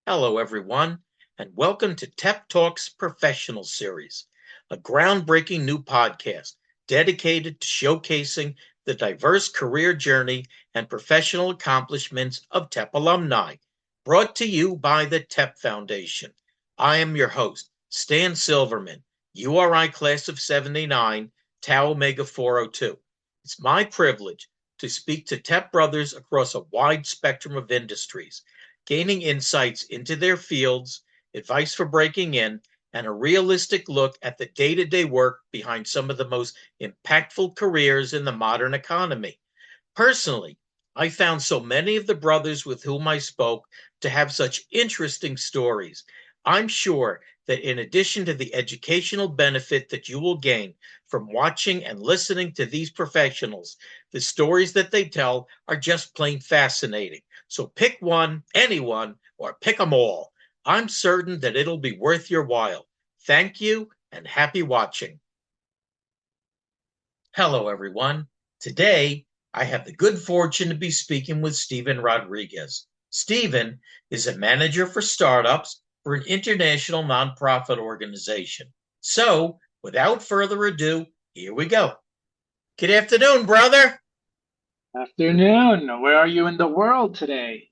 Hello, everyone, and welcome to TEP Talks Professional Series, a groundbreaking new podcast dedicated to showcasing the diverse career journey and professional accomplishments of TEP alumni, brought to you by the TEP Foundation. I am your host, Stan Silverman, URI Class of 79, Tau Omega 402. It's my privilege to speak to TEP brothers across a wide spectrum of industries, gaining insights into their fields, advice for breaking in, and a realistic look at the day-to-day work behind some of the most impactful careers in the modern economy. Personally, I found so many of the brothers with whom I spoke to have such interesting stories. I'm sure that in addition to the educational benefit that you will gain from watching and listening to these professionals, the stories that they tell are just plain fascinating. So pick one, anyone, or pick them all. I'm certain that it'll be worth your while. Thank you and happy watching. Hello, everyone. Today, I have the good fortune to be speaking with Stephen Rodriguez. Stephen is a manager for startups for an international nonprofit organization. So, without further ado, here we go. Good afternoon, brother. Afternoon. Where are you in the world today?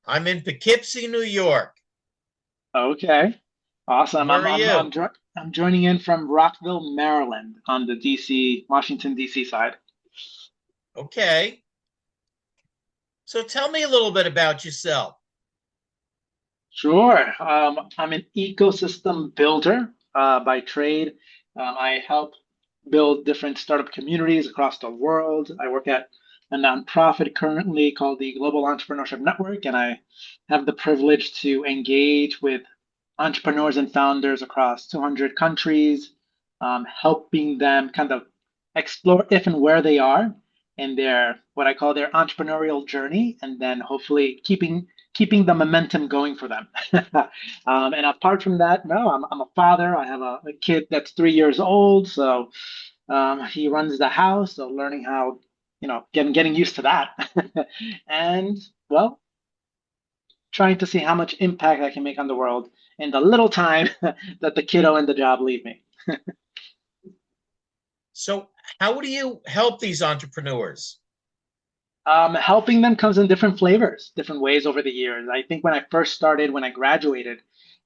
I'm in Poughkeepsie, New York. Okay, awesome. Where are you? I'm joining in from Rockville, Maryland, on the Washington D.C. side. Okay. So tell me a little bit about yourself. Sure. I'm an ecosystem builder by trade. I help build different startup communities across the world. I work at a nonprofit currently called the Global Entrepreneurship Network, and I have the privilege to engage with entrepreneurs and founders across 200 countries, helping them kind of explore if and where they are in their what I call their entrepreneurial journey, and then hopefully keeping the momentum going for them. And apart from that, no, I'm a father. I have a kid that's 3 years old, so he runs the house. So learning how, getting used to that, and well, trying to see how much impact I can make on the world in the little time that the kiddo and the job leave me. So, how do you help these entrepreneurs? Helping them comes in different flavors, different ways over the years. I think when I first started, when I graduated,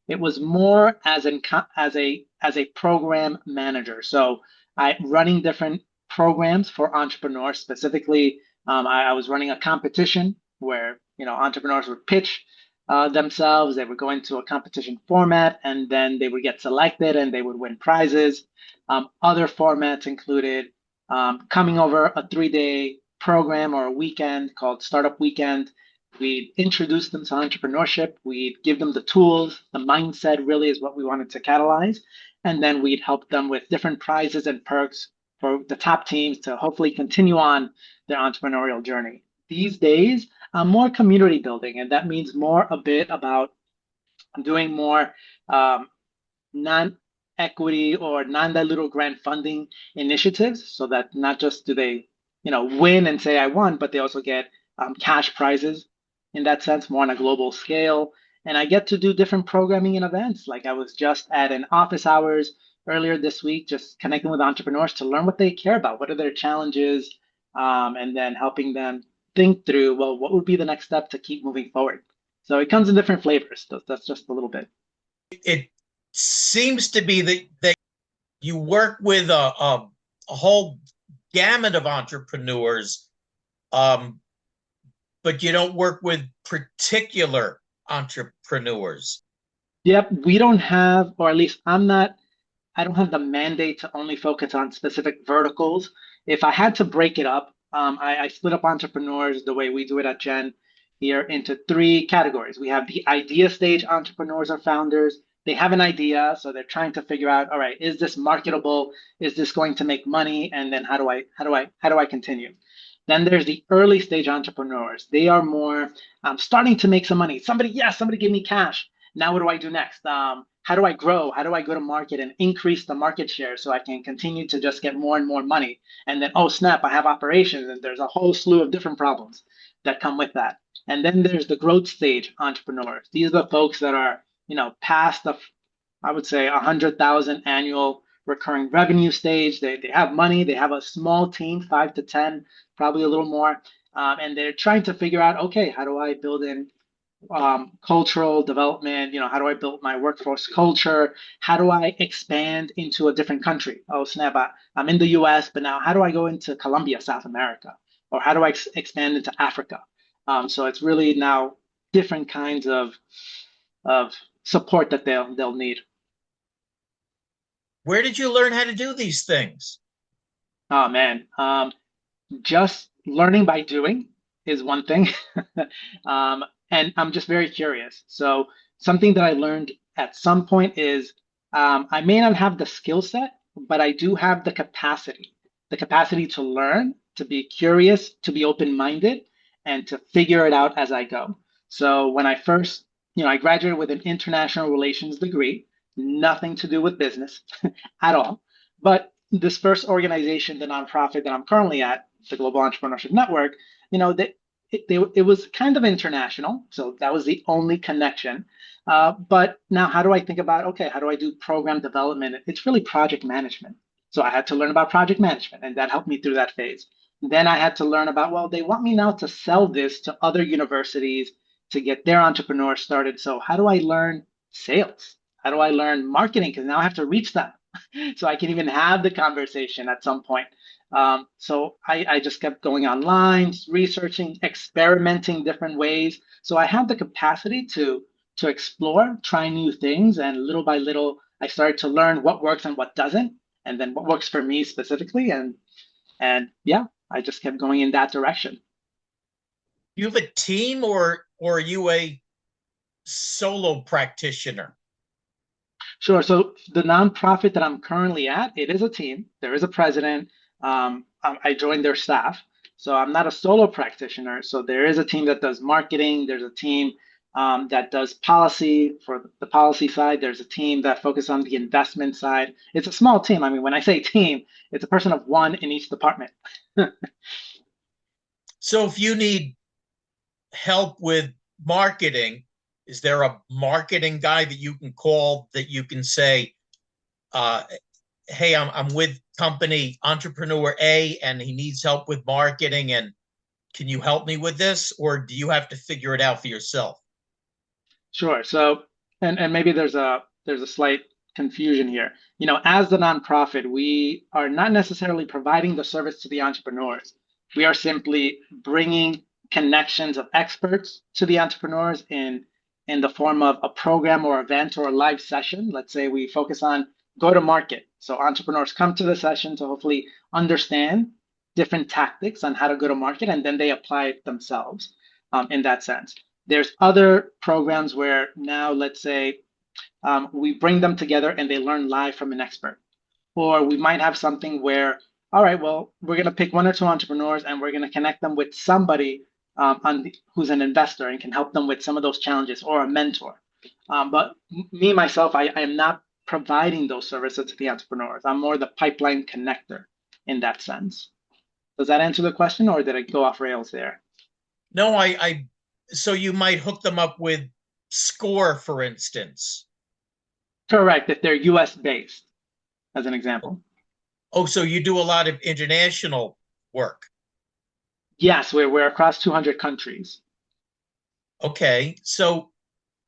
it was more as a program manager. So I running different programs for entrepreneurs. Specifically, I was running a competition where entrepreneurs would pitch themselves. They would go into a competition format, and then they would get selected, and they would win prizes. Other formats included coming over a 3-day program or a weekend called Startup Weekend. We'd introduce them to entrepreneurship. We'd give them the tools. The mindset really is what we wanted to catalyze. And then we'd help them with different prizes and perks for the top teams to hopefully continue on their entrepreneurial journey. These days, I'm more community building, and that means more a bit about doing more non-equity or non-dilutive grant funding initiatives, so that not just do they, win and say I won, but they also get cash prizes in that sense, more on a global scale. And I get to do different programming and events. Like I was just at an office hours earlier this week, just connecting with entrepreneurs to learn what they care about, what are their challenges, and then helping them think through, well, what would be the next step to keep moving forward. So it comes in different flavors. That's just a little bit. It seems to be that you work with a whole gamut of entrepreneurs, but you don't work with particular entrepreneurs. Yep, we don't have, or at least I don't have the mandate to only focus on specific verticals. If I had to break it up, I split up entrepreneurs the way we do it at Gen here into three categories. We have the idea stage entrepreneurs or founders. They have an idea, so they're trying to figure out, all right, is this marketable? Is this going to make money? And then how do I continue? Then there's the early stage entrepreneurs. They are more starting to make some money. Somebody gave me cash. Now what do I do next? how do I grow? How do I go to market and increase the market share so I can continue to just get more and more money? And then, oh snap, I have operations, and there's a whole slew of different problems that come with that. And then there's the growth stage entrepreneurs. These are the folks that are, past the, I would say, 100,000 annual recurring revenue stage. They have money. They have a small team, 5 to 10, probably a little more, and they're trying to figure out, okay, how do I build in cultural development? How do I build my workforce culture? How do I expand into a different country? Oh, snap, I'm in the US, but now how do I go into Colombia, South America? Or how do I expand into Africa? So it's really now different kinds of support that they'll need. Where did you learn how to do these things? Oh man, just learning by doing is one thing. And I'm just very curious. So something that I learned at some point is I may not have the skill set, but I do have the capacity to learn, to be curious, to be open-minded, and to figure it out as I go. So when I first, I graduated with an international relations degree, nothing to do with business at all. But this first organization, the nonprofit that I'm currently at, the Global Entrepreneurship Network, it was kind of international. So that was the only connection. But now, how do I think about, okay, how do I do program development? It's really project management. So I had to learn about project management, and that helped me through that phase. Then I had to learn about, well, they want me now to sell this to other universities to get their entrepreneurs started. So how do I learn sales? How do I learn marketing? Because now I have to reach them so I can even have the conversation at some point. So I just kept going online, researching, experimenting different ways. So I had the capacity to explore, try new things, and little by little, I started to learn what works and what doesn't, and then what works for me specifically. And yeah, I just kept going in that direction. You have a team, or are you a solo practitioner? Sure. So the nonprofit that I'm currently at, it is a team. There is a president. I joined their staff. So I'm not a solo practitioner. So there is a team that does marketing. There's a team that does policy for the policy side. There's a team that focuses on the investment side. It's a small team. I mean, when I say team, it's a person of one in each department. So if you need help with marketing, is there a marketing guy that you can call, that you can say, hey, I'm with company entrepreneur A and he needs help with marketing, and can you help me with this? Or do you have to figure it out for yourself? Sure. So, and maybe there's a slight confusion here. As the nonprofit, we are not necessarily providing the service to the entrepreneurs. We are simply bringing connections of experts to the entrepreneurs in the form of a program or event or a live session. Let's say we focus on go to market. So entrepreneurs come to the session to hopefully understand different tactics on how to go to market, and then they apply it themselves in that sense. There's other programs where now, let's say, we bring them together and they learn live from an expert. Or we might have something where, all right, well, we're going to pick one or two entrepreneurs and we're going to connect them with somebody who's an investor and can help them with some of those challenges, or a mentor. But me, myself, I am not providing those services to the entrepreneurs. I'm more the pipeline connector in that sense. Does that answer the question, or did I go off rails there? No, so you might hook them up with Score, for instance. Correct, if they're US based, as an example. Oh, so you do a lot of international work. Yes, we're across 200 countries. Okay. So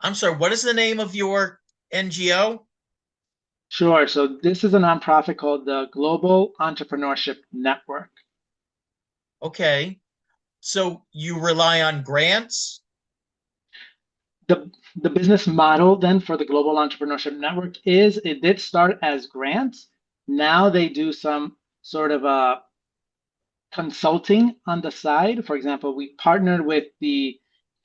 I'm sorry, what is the name of your NGO? Sure. So this is a nonprofit called the Global Entrepreneurship Network. Okay. So you rely on grants? The business model then for the Global Entrepreneurship Network is it did start as grants. Now they do some sort of a consulting on the side. For example, we partnered with the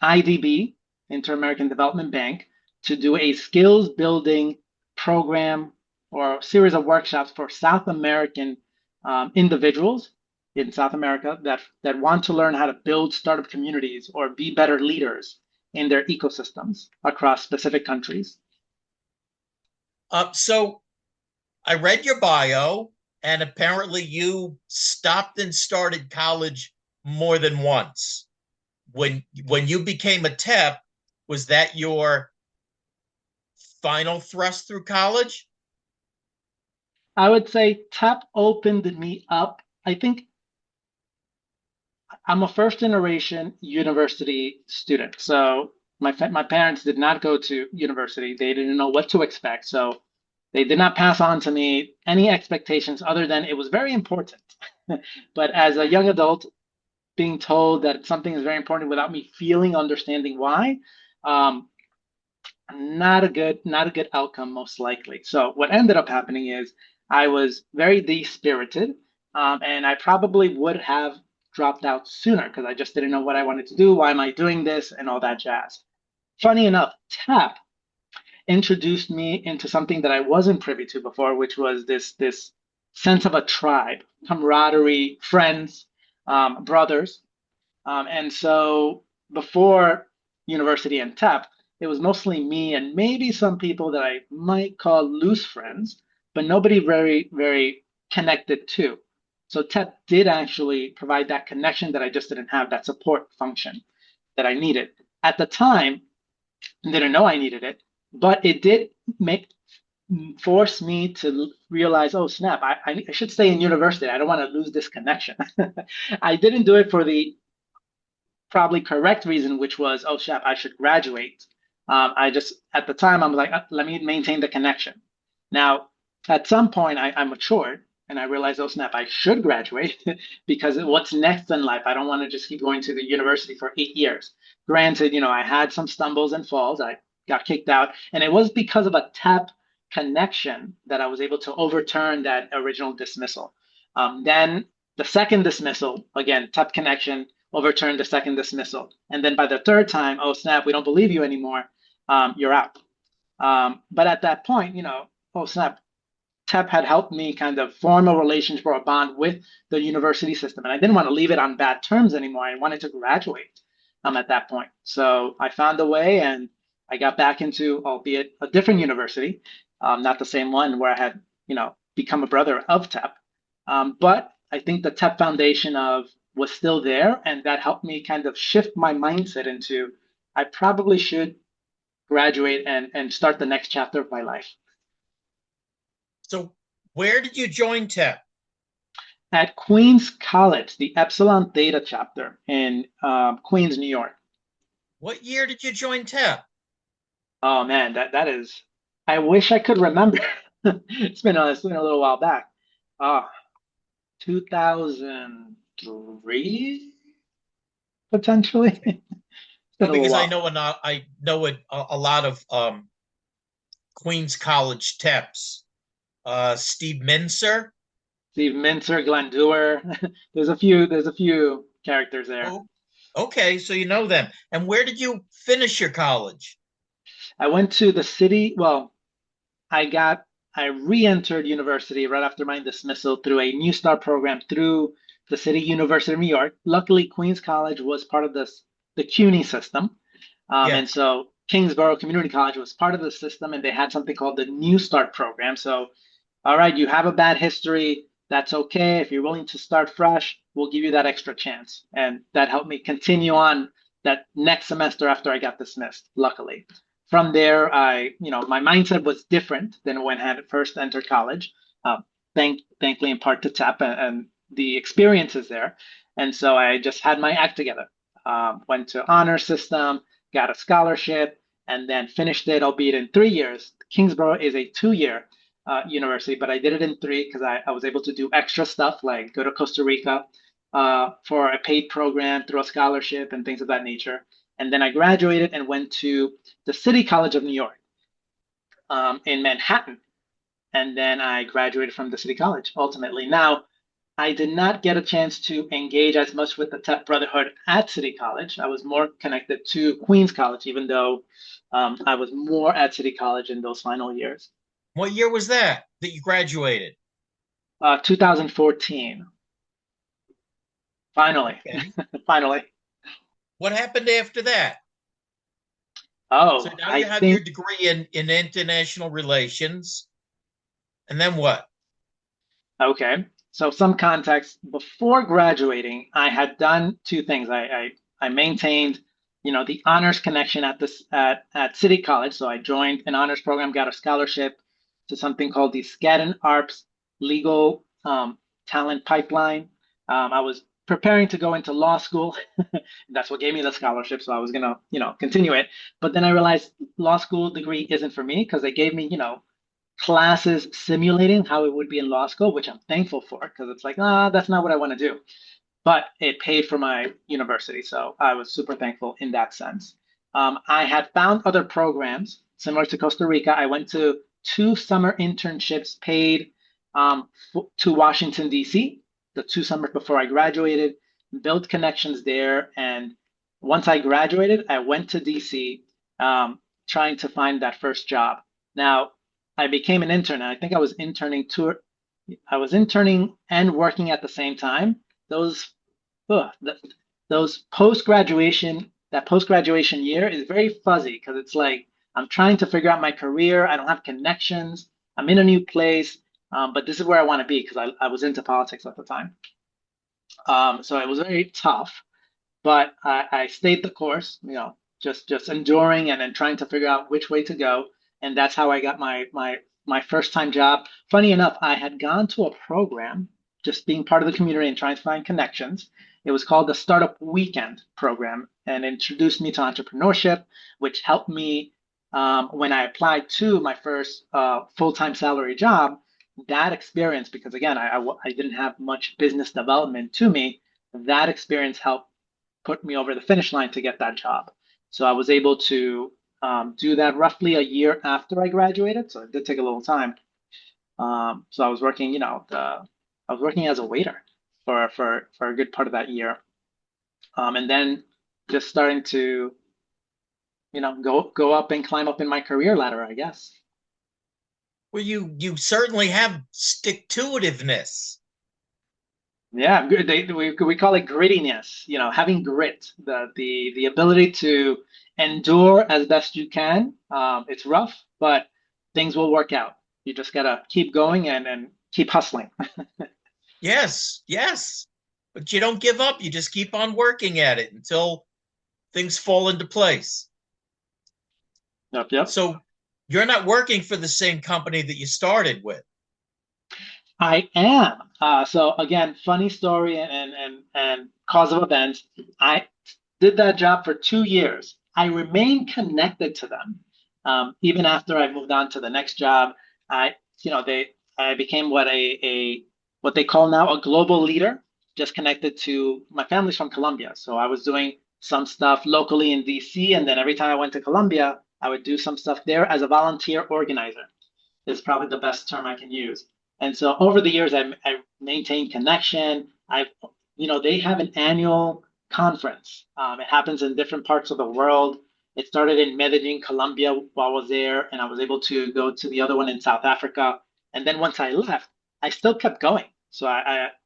IDB, Inter-American Development Bank, to do a skills building program or a series of workshops for South American individuals in South America that want to learn how to build startup communities or be better leaders in their ecosystems across specific countries. So I read your bio, and apparently you stopped and started college more than once. When you became a TEP, was that your final thrust through college? I would say TEP opened me up. I think I'm a first generation university student. So my parents did not go to university. They didn't know what to expect. So they did not pass on to me any expectations other than it was very important. But as a young adult, being told that something is very important without me feeling, understanding why, um, not a good outcome, most likely. So what ended up happening is I was very de-spirited, and I probably would have dropped out sooner because I just didn't know what I wanted to do. Why am I doing this and all that jazz? Funny enough, TAP introduced me into something that I wasn't privy to before, which was this sense of a tribe, camaraderie, friends, brothers. And so before university and TEP, it was mostly me and maybe some people that I might call loose friends, but nobody very, very connected to. So TEP did actually provide that connection that I just didn't have, that support function that I needed. At the time, I didn't know I needed it, but it did make force me to realize, oh snap, I should stay in university. I don't want to lose this connection. I didn't do it for the probably correct reason, which was, oh, chef, I should graduate. I just, at the time, I'm like, let me maintain the connection. Now, at some point, I matured and I realized, oh, snap, I should graduate because what's next in life? I don't want to just keep going to the university for 8 years. Granted, I had some stumbles and falls. I got kicked out. And it was because of a TAP connection that I was able to overturn that original dismissal. Then the second dismissal, again, TAP connection, overturned the second dismissal. And then by the third time, oh snap, we don't believe you anymore. You're out. But at that point, oh snap, TEP had helped me kind of form a relationship or a bond with the university system. And I didn't want to leave it on bad terms anymore. I wanted to graduate at that point. So I found a way and I got back into, albeit a different university, not the same one where I had, become a brother of TEP. But I think the TEP Foundation was still there, and that helped me kind of shift my mindset into I probably should graduate and start the next chapter of my life. So where did you join TEP? At Queens College, the Epsilon Theta chapter in Queens, New York. What year did you join TEP? Oh man, that is. I wish I could remember. It's been a little while back. Ah, 2003 potentially. It's been No, a little because while. I know a lot of Queens College TEPs. Steve Mincer. Steve Mincer, Glenn Dewar. There's a few characters there. Oh, okay, so you know them. And where did you finish your college? I went to the city. Well, I re-entered university right after my dismissal through a New Start program through the City University of New York. Luckily, Queens College was part of the CUNY system, and Yes. so Kingsborough Community College was part of the system, and they had something called the New Start program. So, all right, you have a bad history. That's okay. If you're willing to start fresh, we'll give you that extra chance, and that helped me continue on that next semester after I got dismissed. Luckily. From there, my mindset was different than when I had first entered college. Thankfully, in part to TEP and the experiences there. And so I just had my act together. Went to honor system, got a scholarship, and then finished it, albeit in 3 years. Kingsborough is a 2 year university, but I did it in three because I was able to do extra stuff like go to Costa Rica for a paid program through a scholarship and things of that nature. And then I graduated and went to the City College of New York in Manhattan. And then I graduated from the City College ultimately. Now, I did not get a chance to engage as much with the TEP Brotherhood at City College. I was more connected to Queens College, even though I was more at City College in those final years. What year was that you graduated? 2014, finally, Okay. finally. What happened after that? So Oh, now I you have your think, degree in international relations, and then what? okay. So some context, before graduating, I had done two things. I maintained, the honors connection at City College. So I joined an honors program, got a scholarship to something called the Skadden Arps Legal Talent Pipeline. I was preparing to go into law school. That's what gave me the scholarship. So I was gonna, continue it. But then I realized law school degree isn't for me because they gave me, classes simulating how it would be in law school, which I'm thankful for because it's like, that's not what I want to do. But it paid for my university. So I was super thankful in that sense. I had found other programs similar to Costa Rica. I went to two summer internships paid to Washington, D.C., the 2 summers before I graduated, built connections there. And once I graduated, I went to D.C. Trying to find that first job. Now, I became an intern. And I think I was interning and working at the same time. Those ugh, those post graduation year is very fuzzy because it's like I'm trying to figure out my career. I don't have connections. I'm in a new place, but this is where I want to be because I was into politics at the time. So it was very tough, but I stayed the course, just enduring and then trying to figure out which way to go. And that's how I got my first time job. Funny enough, I had gone to a program, just being part of the community and trying to find connections. It was called the Startup Weekend program and introduced me to entrepreneurship, which helped me when I applied to my first full-time salary job. That experience, because again, I didn't have much business development to me, that experience helped put me over the finish line to get that job. So I was able to do that roughly a year after I graduated. So it did take a little time. So I was working, I was working as a waiter for a good part of that year, and then just starting to, go up and climb up in my career ladder, I guess. Well, you certainly have stick-to-itiveness. Yeah, we call it grittiness, having grit, the ability to endure as best you can. It's rough, but things will work out. You just gotta keep going and keep hustling. Yes, yes. But you don't give up. You just keep on working at it until things fall into place. Yep, yep. So you're not working for the same company that you started with. I am. So again, funny story and cause of events. I did that job for 2 years. I remained connected to them, even after I moved on to the next job. I, I became what they call now a global leader, just connected to my family's from Colombia. So I was doing some stuff locally in DC, and then every time I went to Colombia, I would do some stuff there as a volunteer organizer. Is probably the best term I can use. And so over the years, I maintained connection. They have an annual conference. It happens in different parts of the world. It started in Medellin, Colombia while I was there, and I was able to go to the other one in South Africa. And then once I left, I still kept going. So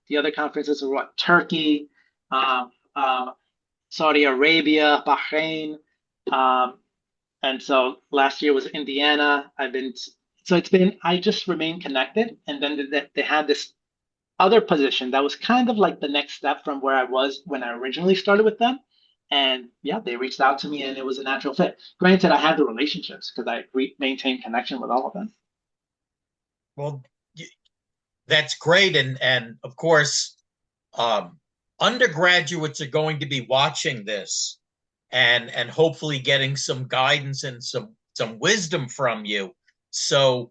the other conferences were what, Turkey, um, um, Saudi Arabia, Bahrain, um, and so last year was Indiana. I just remained connected. And then they had this other position that was kind of like the next step from where I was when I originally started with them. And yeah, they reached out to me and it was a natural fit. Granted, I had the relationships because I maintained connection with all of them. Well, that's great. And of course, um, undergraduates are going to be watching this and hopefully getting some guidance and some wisdom from you. So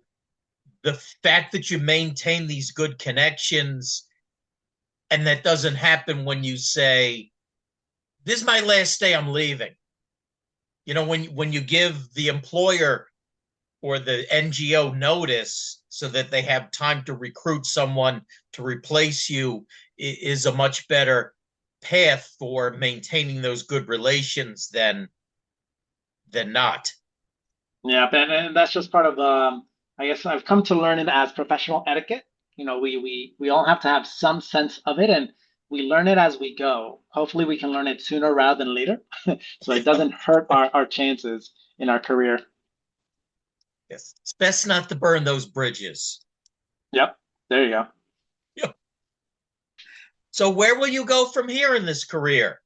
the fact that you maintain these good connections and that doesn't happen when you say, this is my last day, I'm leaving. When you give the employer or the NGO notice so that they have time to recruit someone to replace you is a much better path for maintaining those good relations than not. Yeah, and that's just part of I guess I've come to learn it as professional etiquette. We all have to have some sense of it, and we learn it as we go. Hopefully we can learn it sooner rather than later. So it doesn't hurt our chances in our career. Yes. It's best not to burn those bridges. Yep. There you go. Yeah. So where will you go from here in this career?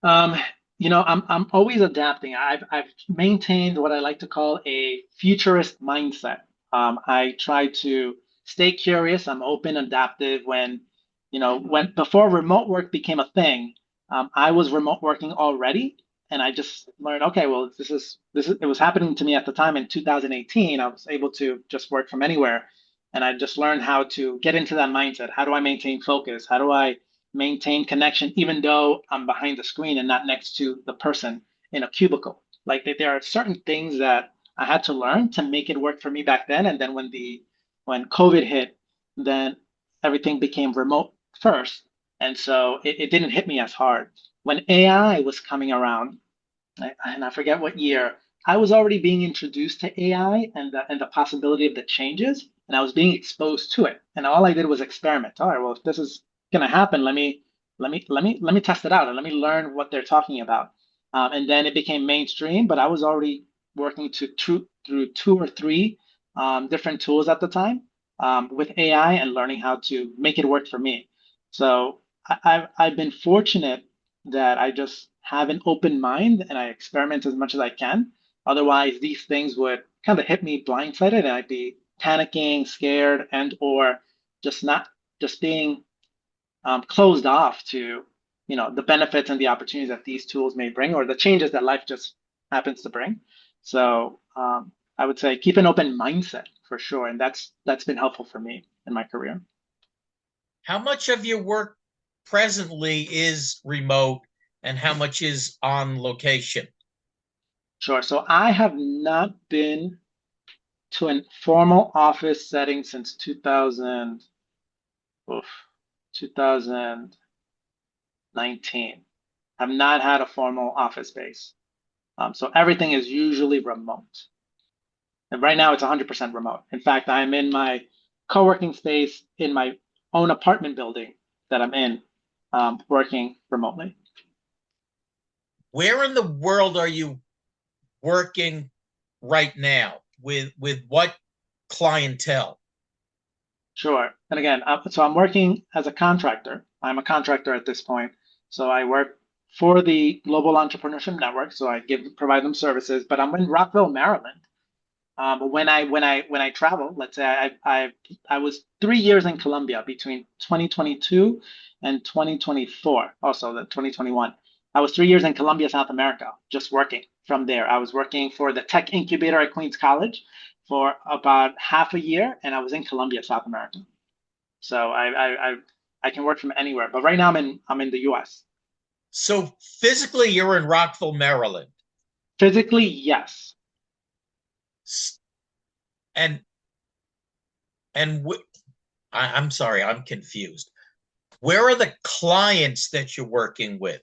Um, I'm always adapting. I've maintained what I like to call a futurist mindset. I try to stay curious. I'm open, adaptive. When before remote work became a thing, I was remote working already, and I just learned, okay, well, this is it was happening to me at the time in 2018. I was able to just work from anywhere, and I just learned how to get into that mindset. How do I maintain focus? How do I maintain connection even though I'm behind the screen and not next to the person in a cubicle? Like there are certain things that I had to learn to make it work for me back then. And then when COVID hit, then everything became remote first. And so it didn't hit me as hard. When AI was coming around, and I forget what year, I was already being introduced to AI and the possibility of the changes, and I was being exposed to it. And all I did was experiment. All right, well, if this is going to happen, let me test it out and let me learn what they're talking about. And then it became mainstream, but I was already working through two or three different tools at the time with AI and learning how to make it work for me. So I've been fortunate that I just have an open mind and I experiment as much as I can. Otherwise, these things would kind of hit me blindsided and I'd be panicking, scared, and or not just being closed off to the benefits and the opportunities that these tools may bring or the changes that life just happens to bring. So I would say keep an open mindset for sure, and that's been helpful for me in my career. How much of your work presently is remote and how much is on location? Sure. So I have not been to a formal office setting since 2000, oof, 2019. Have not had a formal office space. So everything is usually remote. And right now it's 100% remote. In fact, I'm in my co-working space in my own apartment building that I'm in, working remotely. Where in the world are you working right now? With what clientele? Sure. And again, so I'm working as a contractor. I'm a contractor at this point. So I work for the Global Entrepreneurship Network. So I provide them services, but I'm in Rockville, Maryland. When I travel, let's say I was 3 years in Colombia between 2022 and 2024, also the 2021. I was 3 years in Colombia, South America, just working from there. I was working for the tech incubator at Queens College for about half a year, and I was in Colombia, South America. So I can work from anywhere, but right now I'm in the U.S. So physically, you're in Rockville, Maryland, Physically, yes. and and I'm sorry, I'm confused. Where are the clients that you're working with?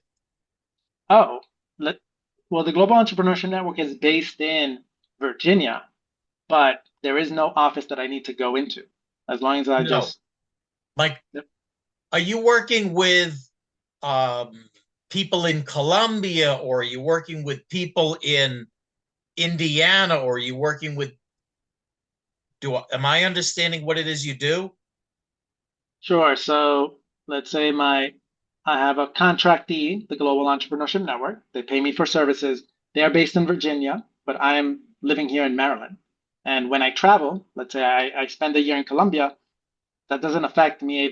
Oh, let, well, the Global Entrepreneurship Network is based in Virginia, but there is no office that I need to go into as long as I No, just. like, Yep. are you working with um, people in Colombia, or are you working with people in Indiana, or are you working with? Am I understanding what it is you do? Sure. So let's say I have a contractee, the Global Entrepreneurship Network. They pay me for services. They are based in Virginia, but I am living here in Maryland. And when I travel, let's say I spend a year in Colombia, that doesn't affect me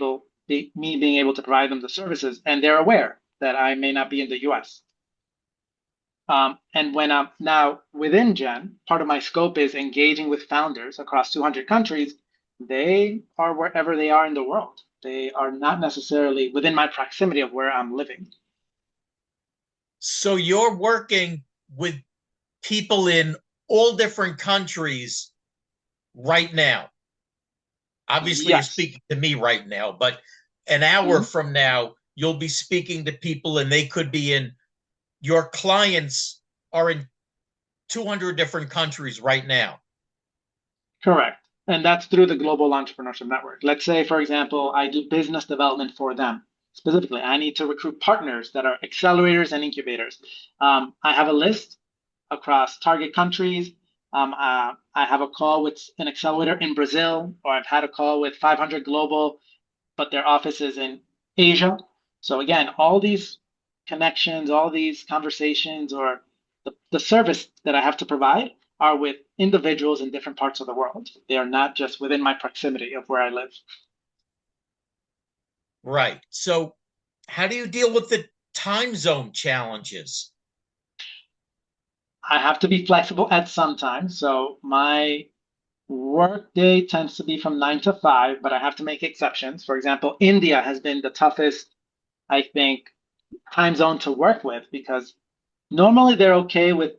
being able to provide them the services, and they're aware that I may not be in the U.S. And when I'm now within Gen, part of my scope is engaging with founders across 200 countries. They are wherever they are in the world. They are not necessarily within my proximity of where I'm living. So you're working with people in all different countries right now. Obviously, you're Yes. speaking to me right now, but an hour Mhm. from now, you'll be speaking to people, and they could be in your clients are in 200 different countries right now. Correct. And that's through the Global Entrepreneurship Network. Let's say, for example, I do business development for them. specifically. I need to recruit partners that are accelerators and incubators. I have a list across target countries. I have a call with an accelerator in Brazil, or I've had a call with 500 Global, but their office is in Asia. So again, all these connections, all these conversations, or the service that I have to provide are with individuals in different parts of the world. They are not just within my proximity of where I live. Right. So, how do you deal with the time zone challenges? I have to be flexible at some time. So my work day tends to be from 9 to 5, but I have to make exceptions. For example, India has been the toughest, I think, time zone to work with because normally they're okay with,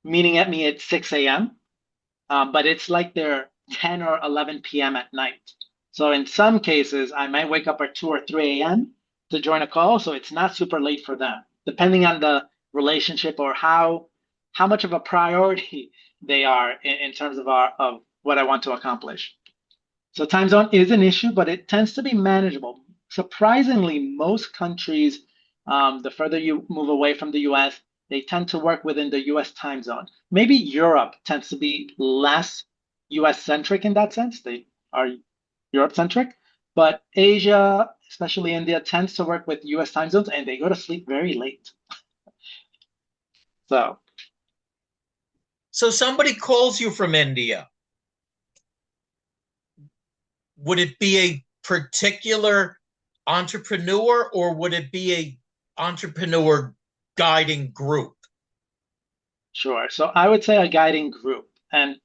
meeting at me at 6 a.m., but it's like they're 10 or 11 p.m. at night. So in some cases, I might wake up at 2 or 3 a.m. to join a call, so it's not super late for them, depending on the relationship or how much of a priority they are in terms of what I want to accomplish. So time zone is an issue, but it tends to be manageable. Surprisingly, most countries, the further you move away from the US, they tend to work within the US time zone. Maybe Europe tends to be less US centric in that sense. They are Europe centric, but Asia, especially India, tends to work with US time zones and they go to sleep very late. So So, somebody calls you from India. Would it be a particular entrepreneur or would it be a entrepreneur guiding group? sure. So I would say a guiding group. And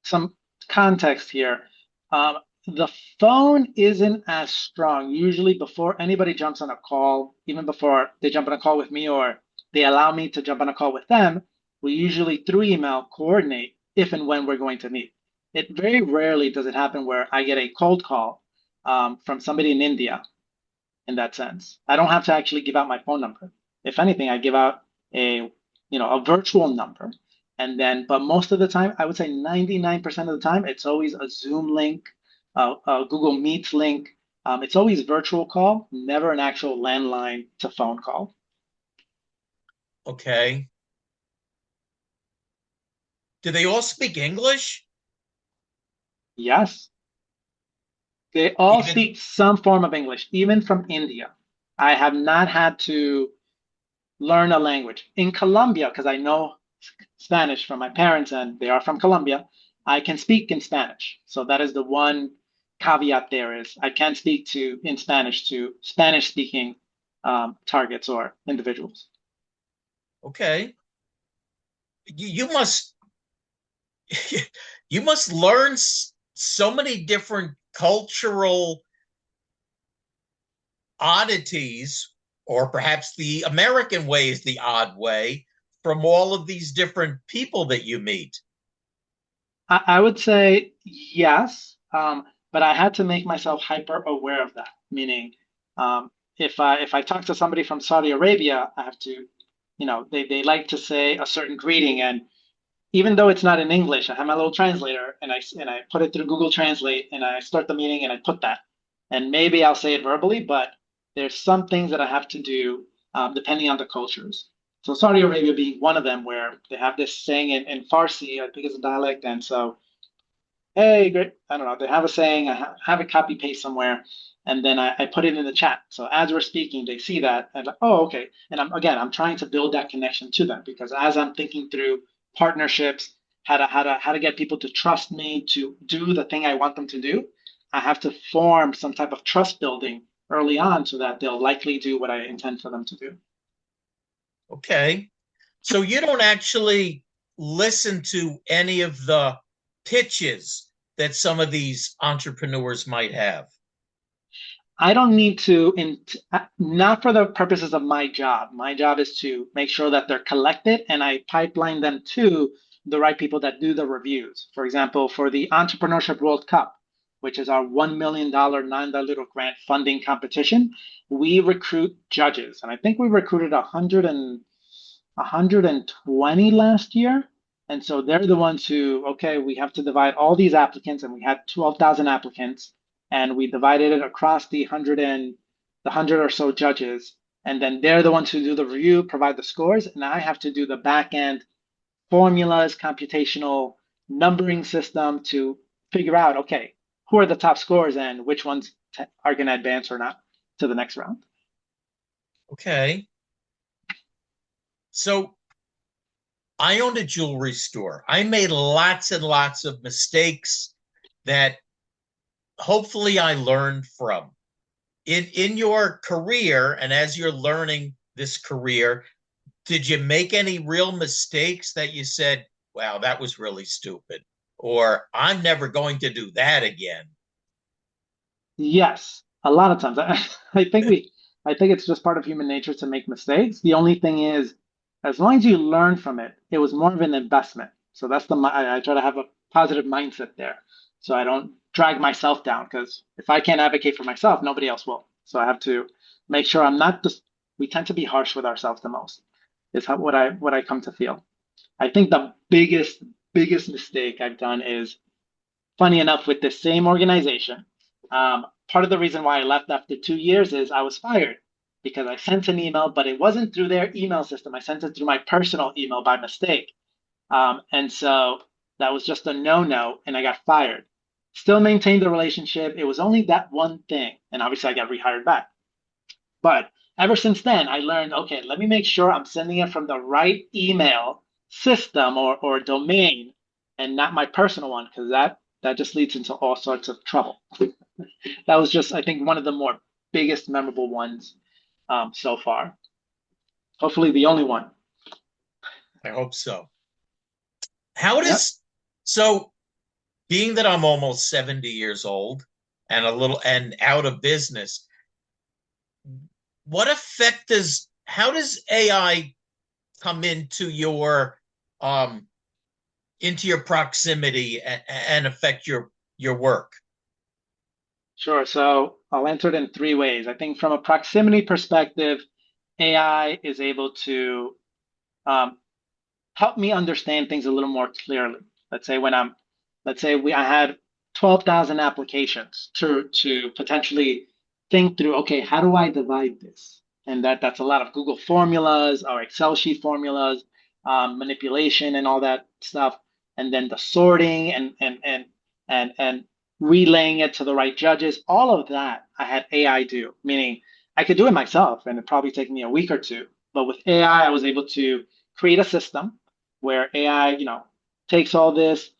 some context here. The phone isn't as strong. Usually, before anybody jumps on a call, even before they jump on a call with me or they allow me to jump on a call with them, we usually through email coordinate if and when we're going to meet. It very rarely does it happen where I get a cold call from somebody in India in that sense. I don't have to actually give out my phone number. If anything, I give out a virtual number. And then, but most of the time, I would say 99% of the time, it's always a Zoom link, a Google Meet link. It's always virtual call, never an actual landline to phone call. Okay. Do they all speak English? Yes, they all Even speak some form of English, even from India. I have not had to learn a language. In Colombia, because I know Spanish from my parents and they are from Colombia, I can speak in Spanish. So that is the one caveat there is I can't speak to in Spanish to Spanish speaking targets or individuals. okay. You must you must learn so many different cultural oddities, or perhaps the American way is the odd way, from all of these different people that you meet. I would say yes, but I had to make myself hyper aware of that. Meaning, if I talk to somebody from Saudi Arabia, I have to, they like to say a certain greeting, and even though it's not in English, I have my little translator, and I put it through Google Translate, and I start the meeting, and I put that, and maybe I'll say it verbally, but there's some things that I have to do depending on the cultures. So Saudi Arabia being one of them, where they have this saying in Farsi, I think it's a dialect, and so hey, great. I don't know. They have a saying, have a copy paste somewhere, and then I put it in the chat. So as we're speaking, they see that and like, oh, okay. And I'm trying to build that connection to them because as I'm thinking through partnerships, how to get people to trust me to do the thing I want them to do, I have to form some type of trust building early on so that they'll likely do what I intend for them to do. Okay. So you don't actually listen to any of the pitches that some of these entrepreneurs might have. I don't need to, not for the purposes of my job. My job is to make sure that they're collected and I pipeline them to the right people that do the reviews. For example, for the Entrepreneurship World Cup, which is our $1 million non-dilutive grant funding competition, we recruit judges. And I think we recruited 120 last year. And so they're the ones who, okay, we have to divide all these applicants, and we had 12,000 applicants, and we divided it across the the 100 or so judges, and then they're the ones who do the review, provide the scores, and I have to do the back end formulas, computational numbering system to figure out, okay, who are the top scores and which ones are going to advance or not to the next round. Okay. So I owned a jewelry store. I made lots and lots of mistakes that hopefully I learned from. In your career, and as you're learning this career, did you make any real mistakes that you said, wow, that was really stupid, or I'm never going to do that again? Yes, a lot of times. I think I think it's just part of human nature to make mistakes. The only thing is, as long as you learn from it, it was more of an investment. So that's I try to have a positive mindset there. So I don't drag myself down because if I can't advocate for myself, nobody else will. So I have to make sure I'm not just, we tend to be harsh with ourselves the most, is what I come to feel. I think the biggest mistake I've done is, funny enough, with the same organization. Part of the reason why I left after 2 years is I was fired because I sent an email, but it wasn't through their email system. I sent it through my personal email by mistake. And so that was just a no-no, and I got fired. Still maintained the relationship. It was only that one thing. And obviously I got rehired back. But ever since then, I learned, okay, let me make sure I'm sending it from the right email system or domain and not my personal one, because that just leads into all sorts of trouble. That was just, I think, one of the more biggest memorable ones so far. Hopefully the only one. I hope so. How Yep. does so being that I'm almost 70 years old and a little and out of business, what effect does how does AI come um into your proximity and affect your work? Sure. So I'll answer it in three ways. I think from a proximity perspective, AI is able to um, help me understand things a little more clearly. Let's say when I'm, let's say I had 12,000 applications to potentially think through, okay, how do I divide this? And that's a lot of Google formulas or Excel sheet formulas, manipulation and all that stuff, and then the sorting and relaying it to the right judges. All of that I had AI do, meaning I could do it myself and it probably take me a week or two. But with AI, I was able to create a system where AI, takes all this,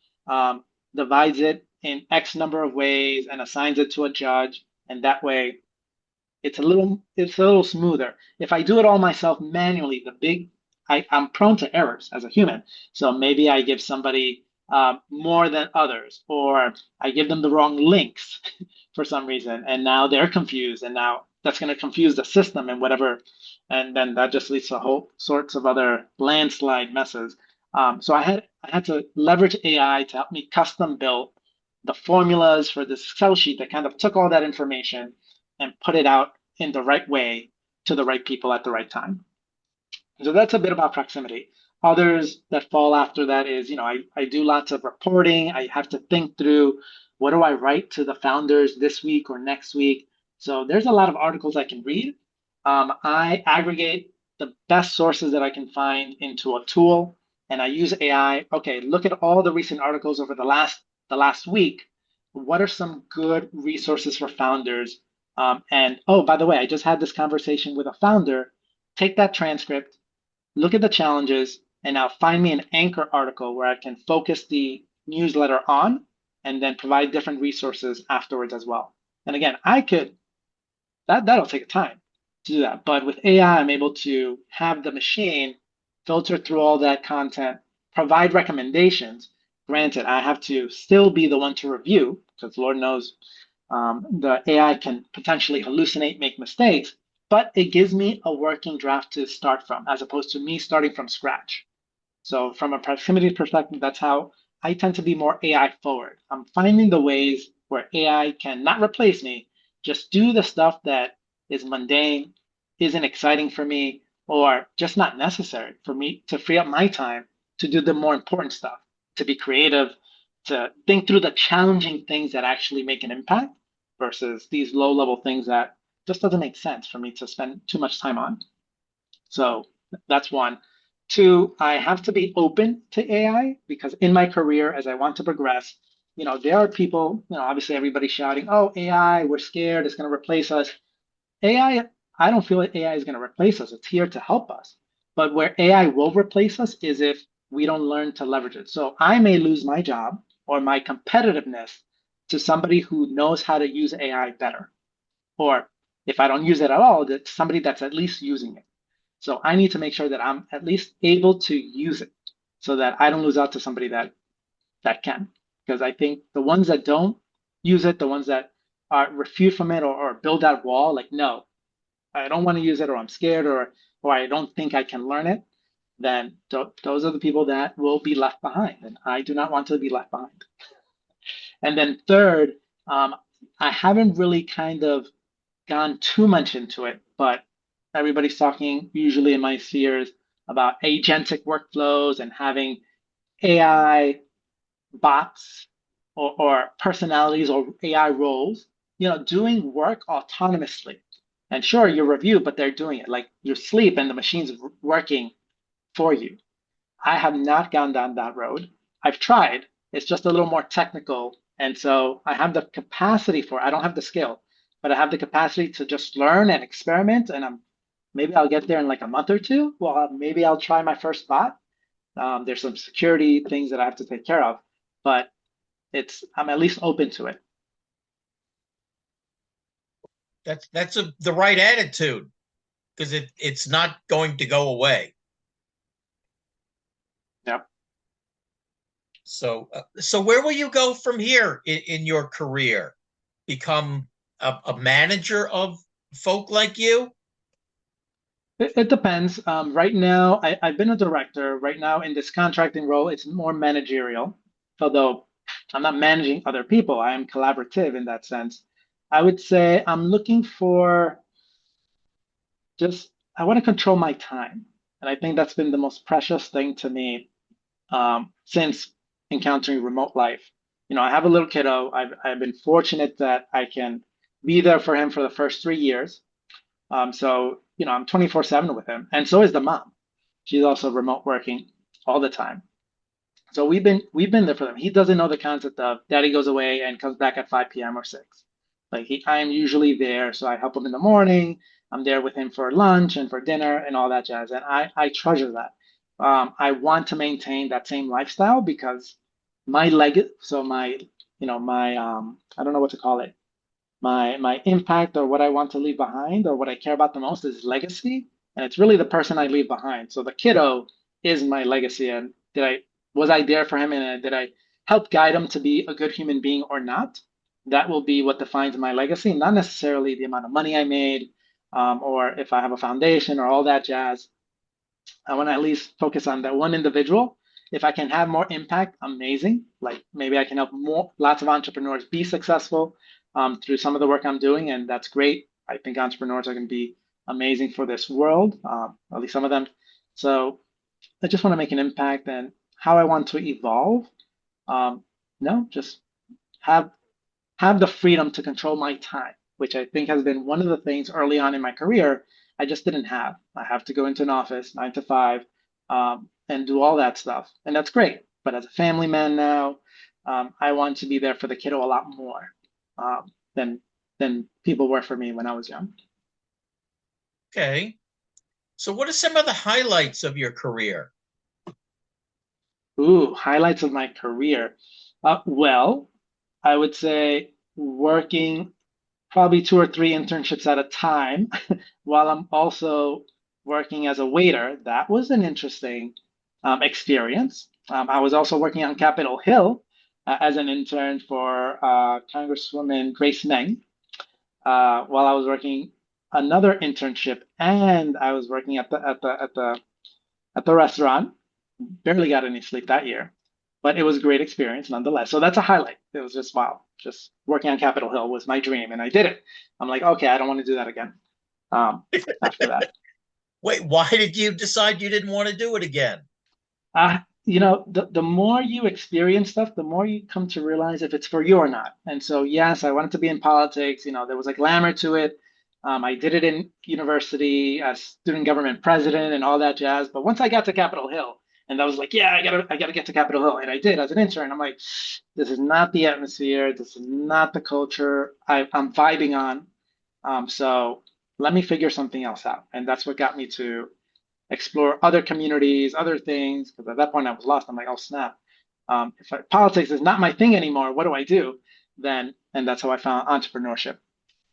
divides it in X number of ways, and assigns it to a judge, and that way it's a little smoother. If I do it all myself manually, I'm prone to errors as a human. So maybe I give somebody more than others, or I give them the wrong links for some reason, and now they're confused, and now that's going to confuse the system and whatever, and then that just leads to whole sorts of other landslide messes. So I had to leverage AI to help me custom build the formulas for this Excel sheet that kind of took all that information and put it out in the right way to the right people at the right time. So that's a bit about proximity. Others that fall after that is, I do lots of reporting. I have to think through, what do I write to the founders this week or next week? So there's a lot of articles I can read. I aggregate the best sources that I can find into a tool, and I use AI. Okay, look at all the recent articles over the last week. What are some good resources for founders? And oh, by the way, I just had this conversation with a founder. Take that transcript, look at the challenges, and now find me an anchor article where I can focus the newsletter on and then provide different resources afterwards as well. And again, that'll take time to do that. But with AI, I'm able to have the machine filter through all that content, provide recommendations. Granted, I have to still be the one to review because Lord knows the AI can potentially hallucinate, make mistakes, but it gives me a working draft to start from as opposed to me starting from scratch. So from a proximity perspective, that's how I tend to be more AI forward. I'm finding the ways where AI can not replace me, just do the stuff that is mundane, isn't exciting for me, or just not necessary for me to free up my time to do the more important stuff, to be creative, to think through the challenging things that actually make an impact versus these low level things that just doesn't make sense for me to spend too much time on. So that's one. Two, I have to be open to AI because in my career, as I want to progress, there are people, obviously everybody's shouting, oh, AI, we're scared, it's going to replace us. I don't feel like AI is going to replace us. It's here to help us. But where AI will replace us is if we don't learn to leverage it. So I may lose my job or my competitiveness to somebody who knows how to use AI better. Or if I don't use it at all, that somebody that's at least using it. So I need to make sure that I'm at least able to use it so that I don't lose out to somebody that can. Because I think the ones that don't use it, the ones that refute from it or build that wall, like, no, I don't want to use it, or I'm scared, or I don't think I can learn it, then those are the people that will be left behind. And I do not want to be left behind. And then third, um, I haven't really kind of gone too much into it, but everybody's talking usually in my spheres about agentic workflows and having AI bots or personalities or AI roles, doing work autonomously. And sure, you review, but they're doing it. Like you sleep and the machine's working for you. I have not gone down that road. I've tried. It's just a little more technical. And so I have the capacity for it. I don't have the skill, but I have the capacity to just learn and experiment. And maybe I'll get there in like a month or two. Well, maybe I'll try my first bot. There's some security things that I have to take care of, but I'm at least open to it. That's the right attitude because it's not going to go away. Yep. So where will you go from here in your career? Become a manager of folk like you? It depends. Right now, I've been a director. Right now, in this contracting role, it's more managerial, although I'm not managing other people. I am collaborative in that sense. I would say I'm looking for just, I want to control my time. And I think that's been the most precious thing to me since encountering remote life. I have a little kiddo. I've been fortunate that I can be there for him for the first 3 years. So, I'm 24/7 with him, and so is the mom. She's also remote working all the time. So we've been there for them. He doesn't know the concept of daddy goes away and comes back at 5 p.m. or 6. Like I am usually there, so I help him in the morning. I'm there with him for lunch and for dinner and all that jazz, and I treasure that. I want to maintain that same lifestyle because my leg, so my I don't know what to call it, my impact or what I want to leave behind or what I care about the most is legacy, and it's really the person I leave behind. So the kiddo is my legacy, and was I there for him, and did I help guide him to be a good human being or not? That will be what defines my legacy, not necessarily the amount of money I made, or if I have a foundation or all that jazz. I want to at least focus on that one individual. If I can have more impact, amazing. Like maybe I can help lots of entrepreneurs be successful through some of the work I'm doing, and that's great. I think entrepreneurs are going to be amazing for this world, at least some of them. So I just want to make an impact, and how I want to evolve. Um, no, just have have the freedom to control my time, which I think has been one of the things early on in my career I just didn't have. I have to go into an office 9 to 5 and do all that stuff. And that's great. But as a family man now, I want to be there for the kiddo a lot more um, than people were for me when I was young. Okay. So what are some of the highlights of your career? Ooh, highlights of my career. Well, I would say working probably 2 or 3 internships at a time while I'm also working as a waiter. That was an interesting experience. I was also working on Capitol Hill as an intern for Congresswoman Grace Meng while I was working another internship, and I was working at the restaurant. Barely got any sleep that year, but it was a great experience nonetheless. So that's a highlight. It was just wow, just working on Capitol Hill was my dream, and I did it. I'm like, okay, I don't want to do that again. Um, After that, Wait, why did you decide you didn't want to do it again? the more you experience stuff, the more you come to realize if it's for you or not. And so, yes, I wanted to be in politics. There was a glamour to it. I did it in university as student government president and all that jazz. But once I got to Capitol Hill, and I was like, yeah, I gotta get to Capitol Hill, and I did as an intern. I'm like, this is not the atmosphere. This is not the culture I'm vibing on. So let me figure something else out, and that's what got me to explore other communities, other things. Because at that point I was lost. I'm like, oh snap, if politics is not my thing anymore, what do I do? Then, and that's how I found entrepreneurship,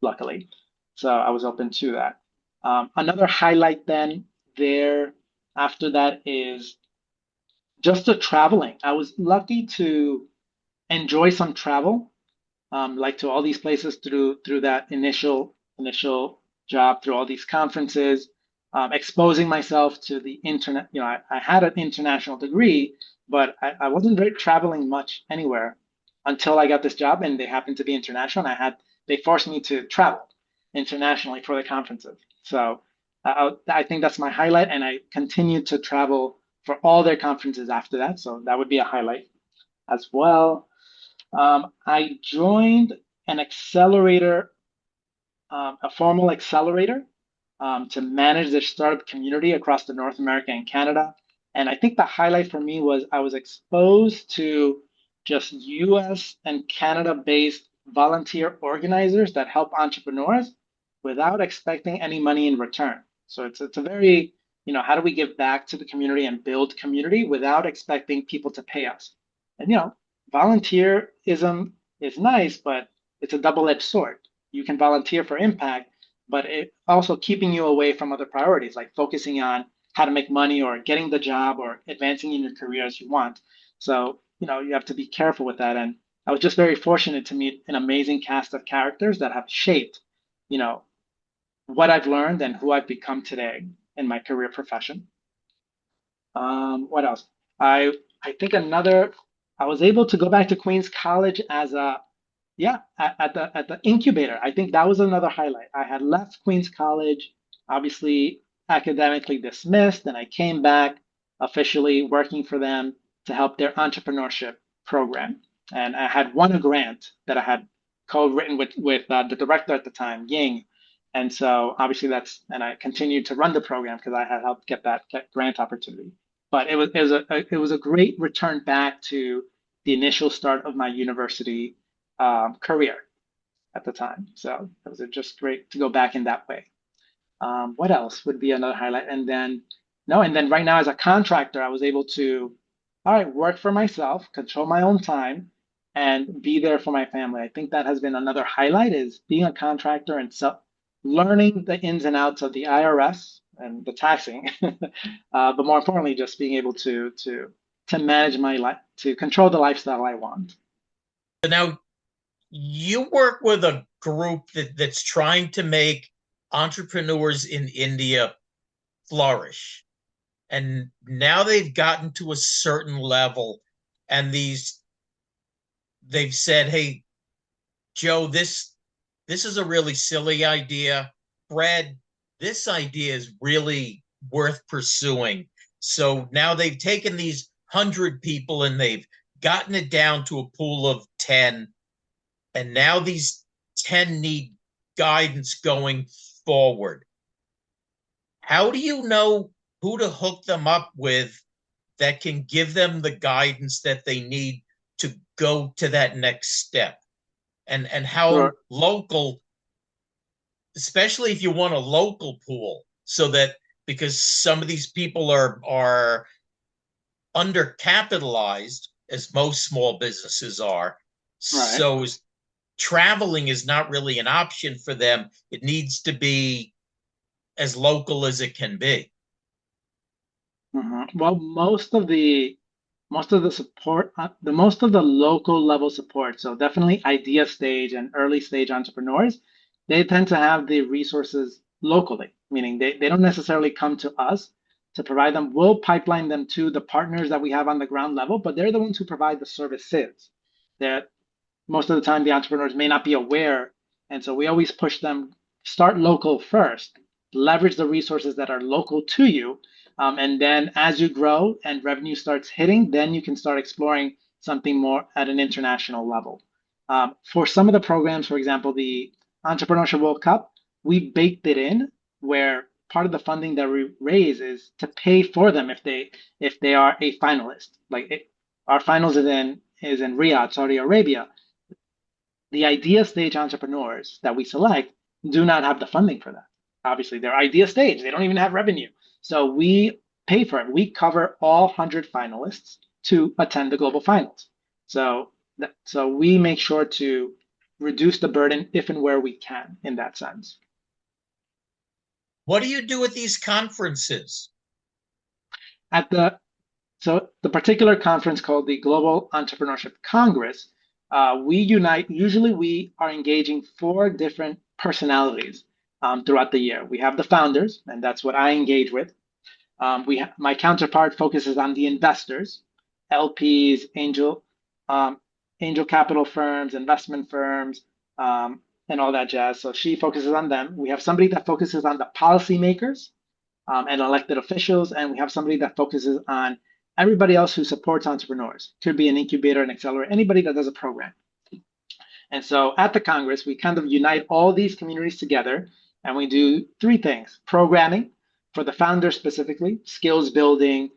luckily. So I was open to that. Another highlight then there after that is just the traveling. I was lucky to enjoy some travel, like to all these places through that initial job, through all these conferences, exposing myself to the internet. You know, I had an international degree, but I wasn't very traveling much anywhere until I got this job, and they happened to be international. And they forced me to travel internationally for the conferences. So I think that's my highlight, and I continued to travel for all their conferences after that. So that would be a highlight as well. I joined an accelerator, a formal accelerator, to manage the startup community across the North America and Canada. And I think the highlight for me was I was exposed to just US and Canada-based volunteer organizers that help entrepreneurs without expecting any money in return. So it's a very, how do we give back to the community and build community without expecting people to pay us? And volunteerism is nice, but it's a double-edged sword. You can volunteer for impact, but it also keeping you away from other priorities, like focusing on how to make money or getting the job or advancing in your career as you want. So, you have to be careful with that. And I was just very fortunate to meet an amazing cast of characters that have shaped, you know, what I've learned and who I've become today in my career profession. What else? I think I was able to go back to Queens College as a yeah, at the incubator. I think that was another highlight. I had left Queens College, obviously academically dismissed, and I came back officially working for them to help their entrepreneurship program. And I had won a grant that I had co-written with the director at the time, Ying. And so obviously and I continued to run the program because I had helped get grant opportunity. But it was a great return back to the initial start of my university career at the time. So it was just great to go back in that way. What else would be another highlight? And then, no, and then right now as a contractor, I was able to, all right, work for myself, control my own time, and be there for my family. I think that has been another highlight is being a contractor and learning the ins and outs of the IRS and the taxing, but more importantly, just being able to manage my life, to control the lifestyle I want. So now you work with a group that's trying to make entrepreneurs in India flourish. And now they've gotten to a certain level and they've said, hey, Joe, this is a really silly idea. Brad, this idea is really worth pursuing. So now they've taken these 100 people and they've gotten it down to a pool of 10. And now these 10 need guidance going forward. How do you know who to hook them up with that can give them the guidance that they need to go to that next step? And how Sure. local, especially if you want a local pool, so that because some of these people are undercapitalized, as most small businesses are, Right. so traveling is not really an option for them. It needs to be as local as it can be. Well, most of the support, most of the local level support, so definitely idea stage and early stage entrepreneurs, they tend to have the resources locally, meaning they don't necessarily come to us to provide them. We'll pipeline them to the partners that we have on the ground level, but they're the ones who provide the services that most of the time the entrepreneurs may not be aware. And so we always push them start local first, leverage the resources that are local to you. And then as you grow and revenue starts hitting, then you can start exploring something more at an international level. For some of the programs, for example, the Entrepreneurship World Cup, we baked it in where part of the funding that we raise is to pay for them if they are a finalist. Our finals is in Riyadh, Saudi Arabia. The idea stage entrepreneurs that we select do not have the funding for that. Obviously, they're idea stage. They don't even have revenue. So we pay for it. We cover all 100 finalists to attend the global finals. So we make sure to reduce the burden if and where we can in that sense. What do you do at these conferences? At the particular conference called the Global Entrepreneurship Congress, we unite. Usually, we are engaging 4 different personalities throughout the year. We have the founders, and that's what I engage with. My counterpart focuses on the investors, LPs, angel capital firms, investment firms, and all that jazz. So she focuses on them. We have somebody that focuses on the policymakers and elected officials, and we have somebody that focuses on everybody else who supports entrepreneurs. Could be an incubator, an accelerator, anybody that does a program. And so at the Congress, we kind of unite all these communities together, and we do 3 things: programming for the founders specifically, skills building,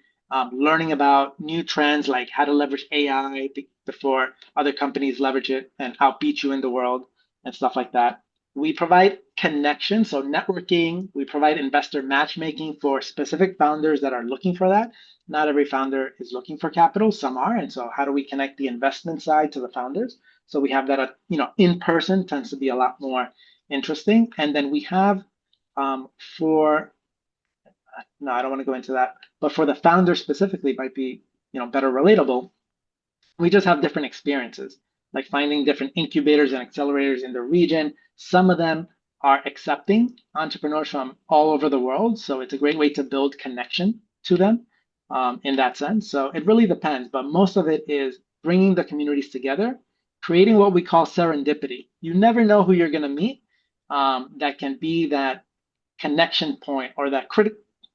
learning about new trends like how to leverage AI before other companies leverage it and outbeat you in the world and stuff like that. We provide connections, so networking. We provide investor matchmaking for specific founders that are looking for that. Not every founder is looking for capital, some are. And so how do we connect the investment side to the founders? So we have that, in person tends to be a lot more interesting. And then we have no, I don't want to go into that, but for the founder specifically might be, better relatable. We just have different experiences, like finding different incubators and accelerators in the region. Some of them are accepting entrepreneurs from all over the world. So it's a great way to build connection to them in that sense. So it really depends, but most of it is bringing the communities together, creating what we call serendipity. You never know who you're going to meet that can be that connection point or that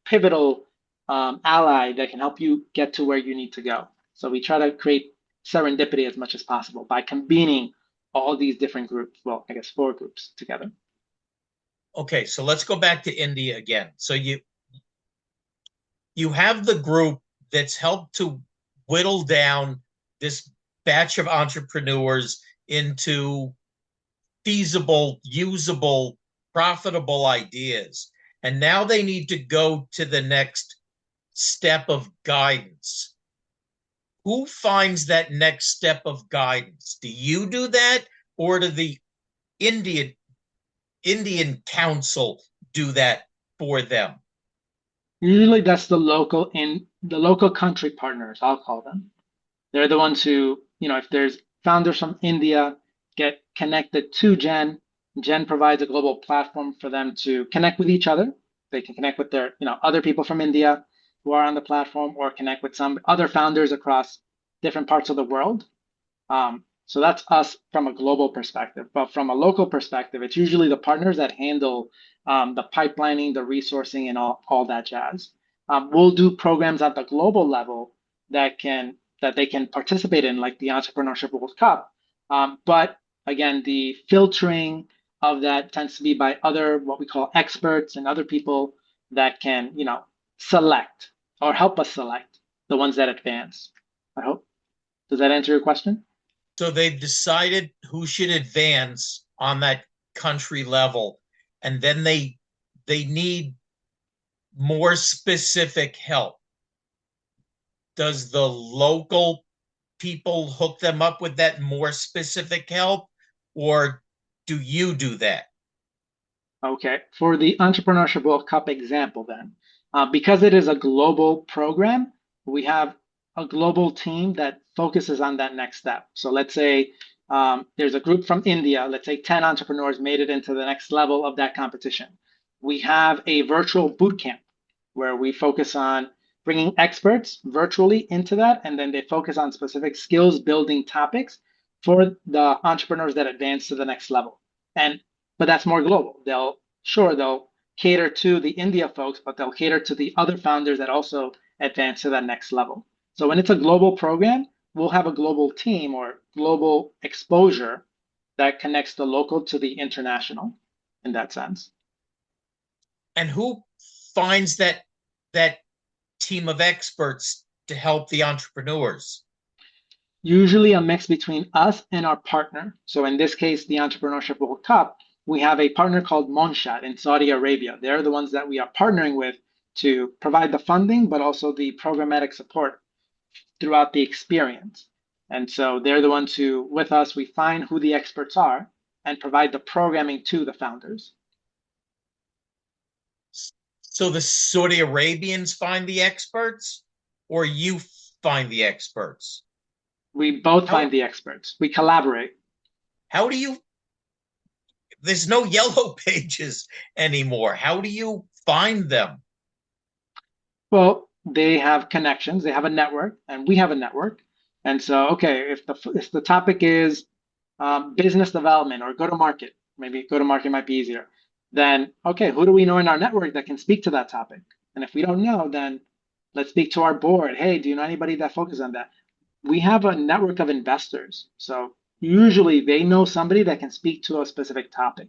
pivotal ally that can help you get to where you need to go. So we try to create serendipity as much as possible by combining all these different groups. Well, I guess 4 groups together. Okay, so let's go back to India again. So you have the group that's helped to whittle down this batch of entrepreneurs into feasible, usable, profitable ideas. And now they need to go to the next step of guidance. Who finds that next step of guidance? Do you do that, or do the Indian council do that for them? Usually that's the local country partners, I'll call them. They're the ones who, if there's founders from India, get connected to Gen. Gen provides a global platform for them to connect with each other. They can connect with their, other people from India who are on the platform, or connect with some other founders across different parts of the world. So that's us from a global perspective. But from a local perspective, it's usually the partners that handle the pipelining, the resourcing, and all that jazz. We'll do programs at the global level that they can participate in, like the Entrepreneurship World Cup. But again, the filtering of that tends to be by other, what we call experts, and other people that can, select or help us select the ones that advance. I hope. Does that answer your question? So they've decided who should advance on that country level, and then they need more specific help. Does the local people hook them up with that more specific help, or do you do that? Okay, for the Entrepreneurship World Cup example, then, because it is a global program, we have a global team that focuses on that next step. So let's say there's a group from India, let's say 10 entrepreneurs made it into the next level of that competition. We have a virtual boot camp where we focus on bringing experts virtually into that, and then they focus on specific skills building topics for the entrepreneurs that advance to the next level. But that's more global. They'll cater to the India folks, but they'll cater to the other founders that also advance to that next level. So when it's a global program, we'll have a global team or global exposure that connects the local to the international in that sense. And who finds that team of experts to help the entrepreneurs? Usually a mix between us and our partner. So in this case, the Entrepreneurship World Cup, we have a partner called Monshat in Saudi Arabia. They're the ones that we are partnering with to provide the funding, but also the programmatic support throughout the experience. And so they're the ones who, with us, we find who the experts are and provide the programming to the founders. So the Saudi Arabians find the experts, or you find the experts? We both How find the experts. We collaborate. how do you there's no yellow pages anymore. How do you find them? Well, they have connections, they have a network, and we have a network. And so, okay, if the topic is business development or go to market, maybe go to market might be easier. Then, okay, who do we know in our network that can speak to that topic? And if we don't know, then let's speak to our board. Hey, do you know anybody that focuses on that? We have a network of investors. So usually they know somebody that can speak to a specific topic.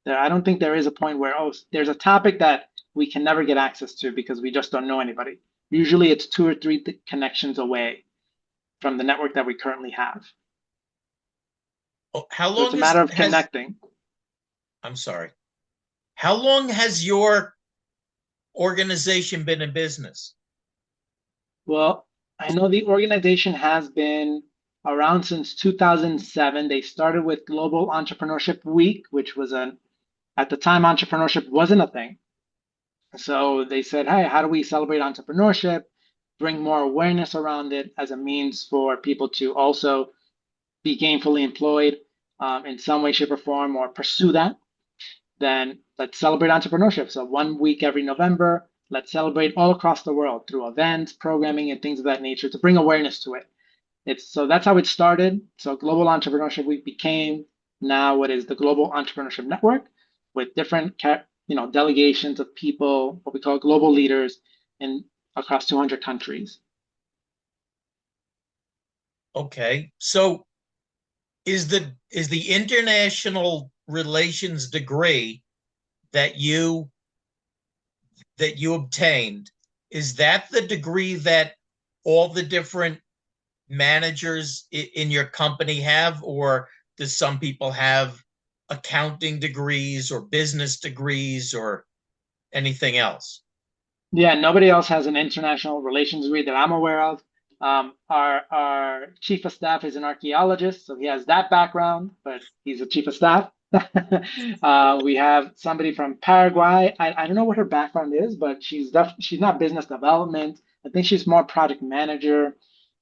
I don't think there is a point where, oh, there's a topic that we can never get access to because we just don't know anybody. Usually it's two or three connections away from the network that we currently have. How So it's long a matter of has connecting. I'm sorry. How long has your organization been in business? Well, I know the organization has been around since 2007. They started with Global Entrepreneurship Week, which was at the time, entrepreneurship wasn't a thing. So they said, hey, how do we celebrate entrepreneurship, bring more awareness around it as a means for people to also be gainfully employed in some way, shape, or form, or pursue that? Then let's celebrate entrepreneurship. So 1 week every November, let's celebrate all across the world through events, programming, and things of that nature to bring awareness to it. So that's how it started. So Global Entrepreneurship Week became now what is the Global Entrepreneurship Network with different delegations of people, what we call global leaders in across 200 countries. Okay. So is the international relations degree that you obtained, is that the degree that all the different managers in your company have, or does some people have accounting degrees or business degrees or anything else? Yeah, nobody else has an international relations degree that I'm aware of. Our chief of staff is an archaeologist, so he has that background, but he's a chief of staff. We have somebody from Paraguay. I don't know what her background is, but she's not business development. I think she's more project manager.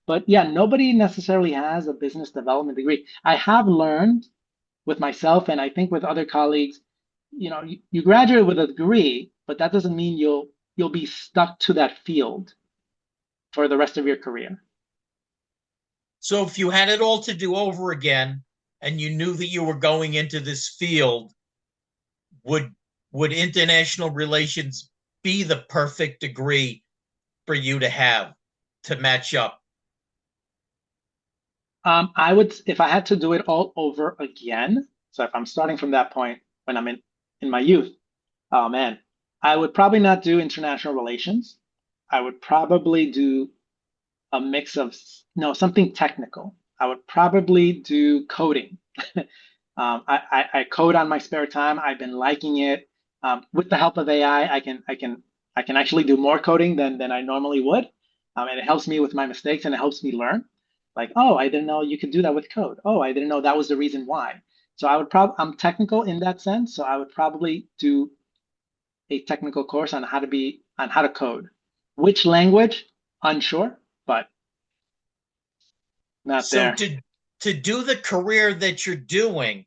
But yeah, nobody necessarily has a business development degree. I have learned with myself, and I think with other colleagues, you graduate with a degree, but that doesn't mean you'll be stuck to that field for the rest of your career. So if you had it all to do over again and you knew that you were going into this field, would international relations be the perfect degree for you to have to match up? I would, if I had to do it all over again, so if I'm starting from that point when I'm in my youth, oh man, I would probably not do international relations. I would probably do a mix of no something technical. I would probably do coding. I code on my spare time. I've been liking it. With the help of AI, I can actually do more coding than I normally would, and it helps me with my mistakes and it helps me learn. Like, oh, I didn't know you could do that with code. Oh, I didn't know that was the reason why. So I'm technical in that sense. So I would probably do a technical course on how to code. Which language? Unsure, but not So there. to do the career that you're doing,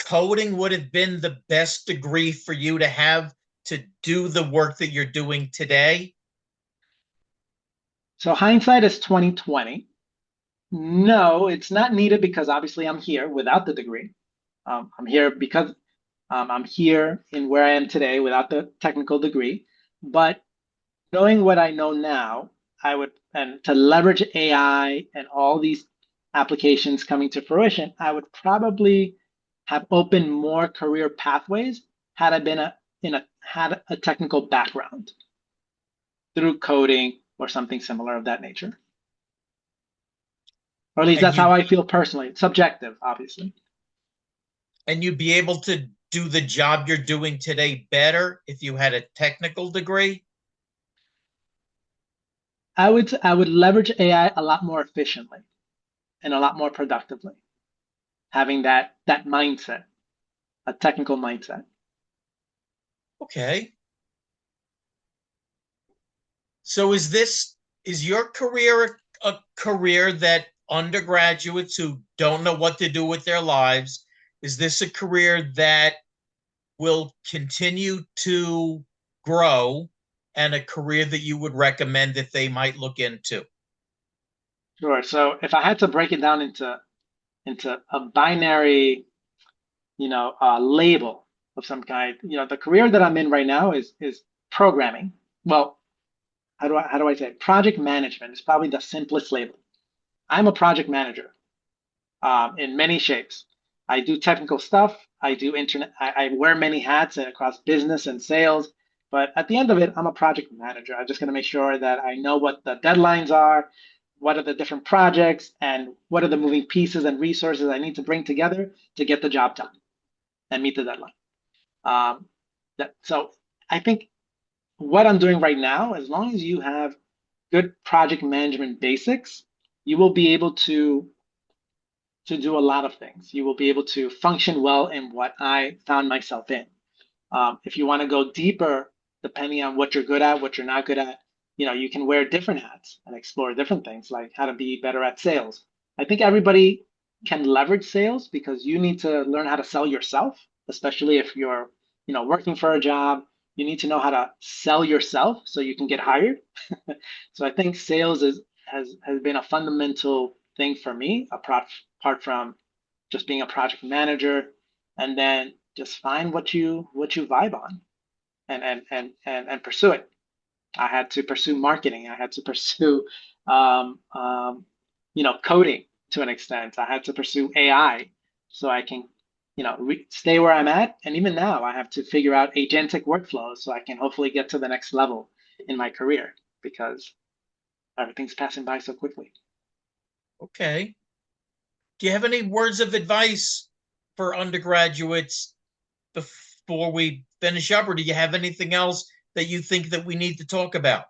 coding would have been the best degree for you to have to do the work that you're doing today? So hindsight is 2020. No, it's not needed because obviously I'm here without the degree. I'm here because I'm here in where I am today without the technical degree. But knowing what I know now, and to leverage AI and all these applications coming to fruition, I would probably have opened more career pathways had I been had a technical background through coding or something similar of that nature. Or at least And that's how you I feel personally. It's subjective, obviously. and you'd be able to do the job you're doing today better if you had a technical degree? I would leverage AI a lot more efficiently and a lot more productively, having that mindset, a technical mindset. Okay. So is your career a career that undergraduates who don't know what to do with their lives, is this a career that will continue to grow and a career that you would recommend that they might look into? Sure. So if I had to break it down into a binary, label of some kind, the career that I'm in right now is programming. Well, how do I say it? Project management is probably the simplest label. I'm a project manager in many shapes. I do technical stuff. I do internet. I wear many hats across business and sales. But at the end of it, I'm a project manager. I'm just going to make sure that I know what the deadlines are, what are the different projects, and what are the moving pieces and resources I need to bring together to get the job done and meet the deadline. Um, so I think what I'm doing right now, as long as you have good project management basics, you will be able to do a lot of things. You will be able to function well in what I found myself in. If you want to go deeper, depending on what you're good at, what you're not good at, you can wear different hats and explore different things, like how to be better at sales. I think everybody can leverage sales because you need to learn how to sell yourself, especially if you're, working for a job. You need to know how to sell yourself so you can get hired. So I think sales has been a fundamental thing for me, apart from just being a project manager, and then just find what you vibe on and pursue it. I had to pursue marketing. I had to pursue um, um, coding to an extent. I had to pursue AI so I can stay where I'm at. And even now, I have to figure out agentic workflows so I can hopefully get to the next level in my career because everything's passing by so quickly. Okay. Do you have any words of advice for undergraduates before we finish up, or do you have anything else that you think that we need to talk about?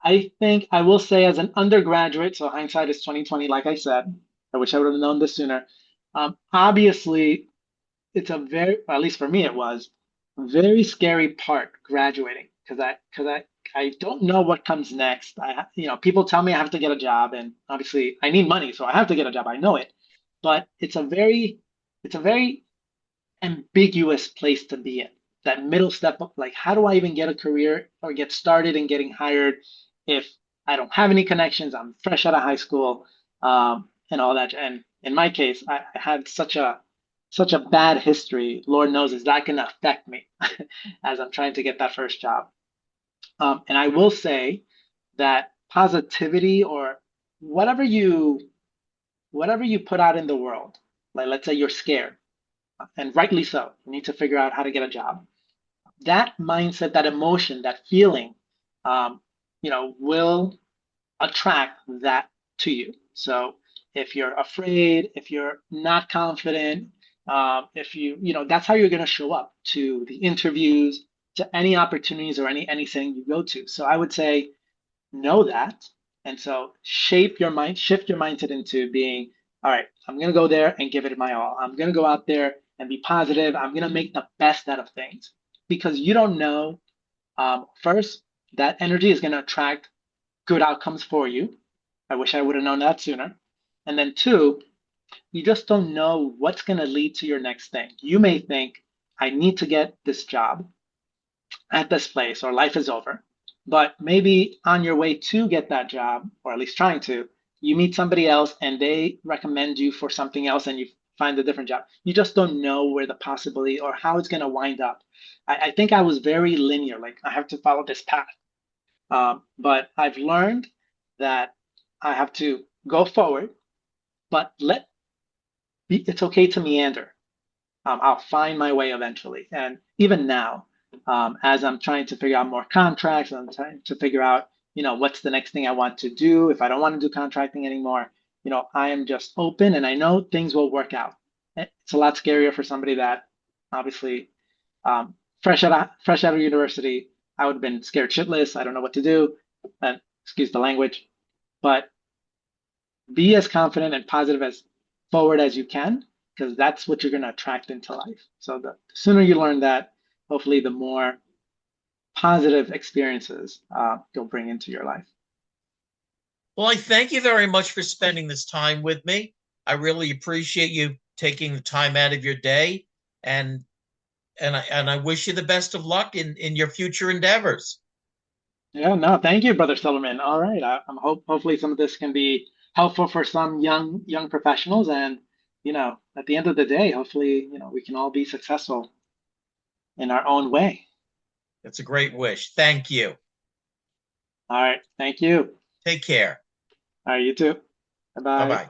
I think I will say as an undergraduate, so hindsight is 2020, like I said. I wish I would have known this sooner. Obviously, it's a very, at least for me, it was a very scary part graduating because I don't know what comes next. People tell me I have to get a job, and obviously I need money, so I have to get a job. I know it, but it's a very ambiguous place to be in. That middle step of like, how do I even get a career or get started in getting hired if I don't have any connections? I'm fresh out of high school, and all that. And in my case, I had such a bad history. Lord knows, is that going to affect me as I'm trying to get that first job? And I will say that positivity or whatever you whatever you put out in the world, like let's say you're scared and rightly so. You need to figure out how to get a job. That mindset, that emotion, that feeling, um, will attract that to you. So if you're afraid, if you're not confident, if that's how you're going to show up to the interviews, to any opportunities or anything you go to. So I would say know that. And so shape your mind, shift your mindset into being, all right, I'm going to go there and give it my all. I'm going to go out there and be positive. I'm going to make the best out of things because you don't know. First, that energy is going to attract good outcomes for you. I wish I would have known that sooner. And then two, you just don't know what's going to lead to your next thing. You may think, I need to get this job at this place or life is over. But maybe on your way to get that job, or at least trying to, you meet somebody else and they recommend you for something else and you find a different job. You just don't know where the possibility or how it's going to wind up. I think I was very linear, like I have to follow this path. But I've learned that I have to go forward, but it's okay to meander. I'll find my way eventually. And even now, as I'm trying to figure out more contracts, I'm trying to figure out, what's the next thing I want to do. If I don't want to do contracting anymore, I am just open and I know things will work out. It's a lot scarier for somebody that obviously fresh out of university, I would have been scared shitless. I don't know what to do. Excuse the language, but be as confident and positive as forward as you can, because that's what you're going to attract into life. So the sooner you learn that, hopefully, the more positive experiences you'll bring into your life. Well, I thank you very much for spending this time with me. I really appreciate you taking the time out of your day, and I wish you the best of luck in your future endeavors. Yeah, no, thank you, Brother Silverman. All right, I'm hopefully some of this can be helpful for some young professionals, and at the end of the day, hopefully, we can all be successful in our own way. That's a great wish. Thank you. All right, thank you. Take care. All right, you too. Bye Bye bye. bye.